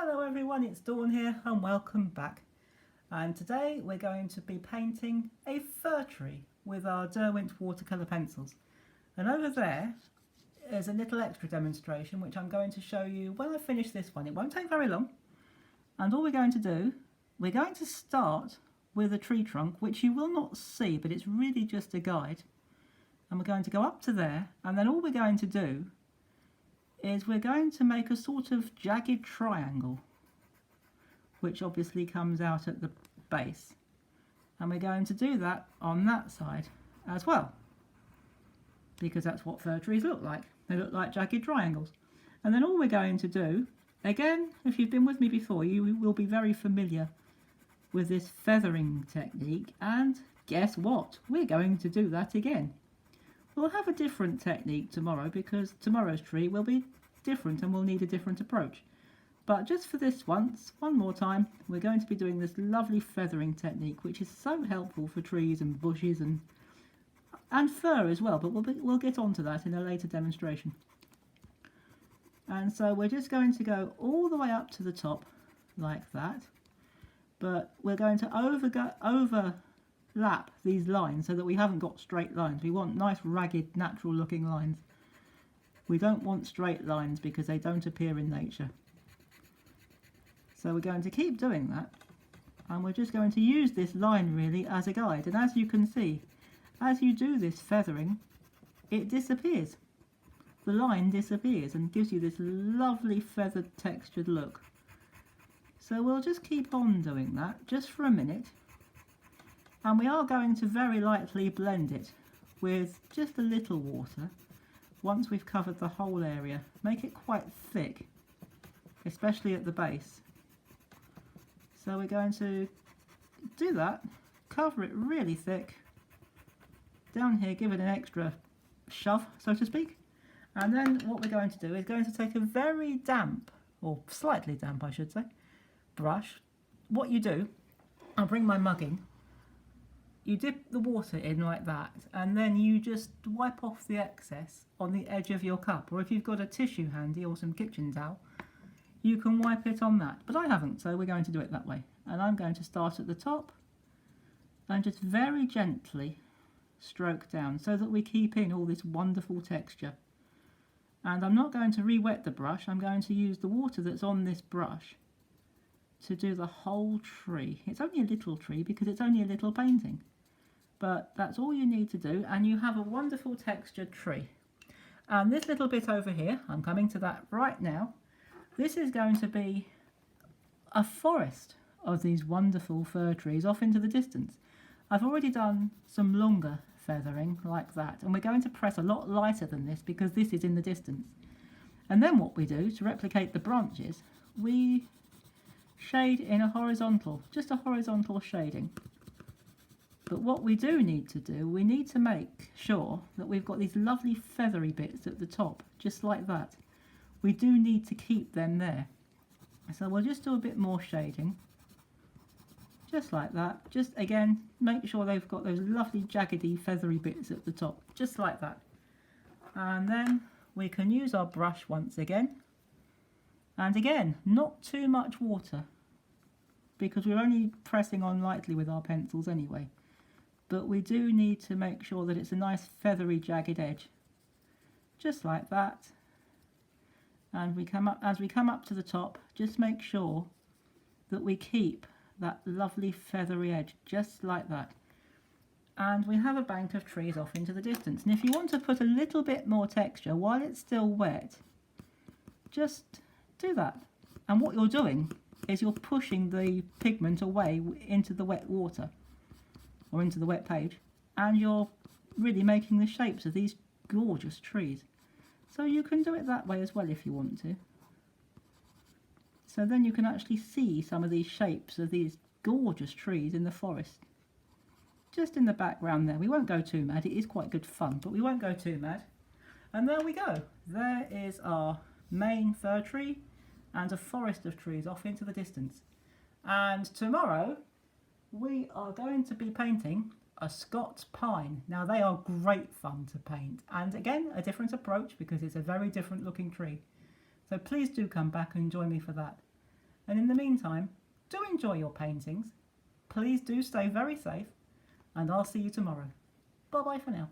Hello everyone, it's Dawn here and welcome back. And today we're going to be painting a fir tree with our Derwent watercolour pencils. And over there is a little extra demonstration which I'm going to show you when I finish this one. It won't take very long. And all we're going to do, we're going to start with a tree trunk which you will not see, but it's really just a guide. And we're going to go up to there, and then all we're going to do is we're going to make a sort of jagged triangle which obviously comes out at the base, and we're going to do that on that side as well because that's what fir trees look like. They look like jagged triangles. And then all we're going to do, again, if you've been with me before, you will be very familiar with this feathering technique, and guess what, we're going to do that again. We'll have a different technique tomorrow because tomorrow's tree will be different and we'll need a different approach. But just for this once, one more time, we're going to be doing this lovely feathering technique which is so helpful for trees and bushes and fir as well, but we'll get onto that in a later demonstration. And so we're just going to go all the way up to the top like that, but we're going to overlap these lines so that we haven't got straight lines. We want nice ragged natural looking lines. We don't want straight lines because they don't appear in nature. So we're going to keep doing that, and we're just going to use this line really as a guide. And as you can see, as you do this feathering, it disappears. The line disappears and gives you this lovely feathered textured look. So we'll just keep on doing that just for a minute. And we are going to very lightly blend it with just a little water once we've covered the whole area. Make it quite thick, especially at the base. So we're going to do that, cover it really thick. Down here, give it an extra shove, so to speak. And then what we're going to do is going to take a very damp, or slightly damp I should say, brush. What you do, I'll bring my mug in. You dip the water in like that, and then you just wipe off the excess on the edge of your cup, or if you've got a tissue handy or some kitchen towel, you can wipe it on that. But I haven't, so we're going to do it that way. And I'm going to start at the top and just very gently stroke down so that we keep in all this wonderful texture. And I'm not going to re-wet the brush, I'm going to use the water that's on this brush to do the whole tree. It's only a little tree because it's only a little painting. But that's all you need to do, and you have a wonderful textured tree. And this little bit over here, I'm coming to that right now, this is going to be a forest of these wonderful fir trees off into the distance. I've already done some longer feathering like that, and we're going to press a lot lighter than this because this is in the distance. And then what we do to replicate the branches, we shade in a horizontal, just a horizontal shading. But what we do need to do, we need to make sure that we've got these lovely feathery bits at the top, just like that. We do need to keep them there. So we'll just do a bit more shading, just like that. Just again, make sure they've got those lovely jaggedy feathery bits at the top, just like that. And then we can use our brush once again. And again, not too much water, because we're only pressing on lightly with our pencils anyway. But we do need to make sure that it's a nice feathery jagged edge, just like that. And we come up, as we come up to the top, just make sure that we keep that lovely feathery edge, just like that. And we have a bank of trees off into the distance. And if you want to put a little bit more texture while it's still wet, just do that. And what you're doing is you're pushing the pigment away into the wet water or into the wet page, and you're really making the shapes of these gorgeous trees. So you can do it that way as well if you want to. So then you can actually see some of these shapes of these gorgeous trees in the forest. Just in the background there. We won't go too mad, it is quite good fun, but we won't go too mad. And there we go. There is our main fir tree and a forest of trees off into the distance. And tomorrow we are going to be painting a Scots pine. Now they are great fun to paint, and again a different approach because it's a very different looking tree. So please do come back and join me for that. And in the meantime, do enjoy your paintings. Please do stay very safe, and I'll see you tomorrow. Bye bye for now.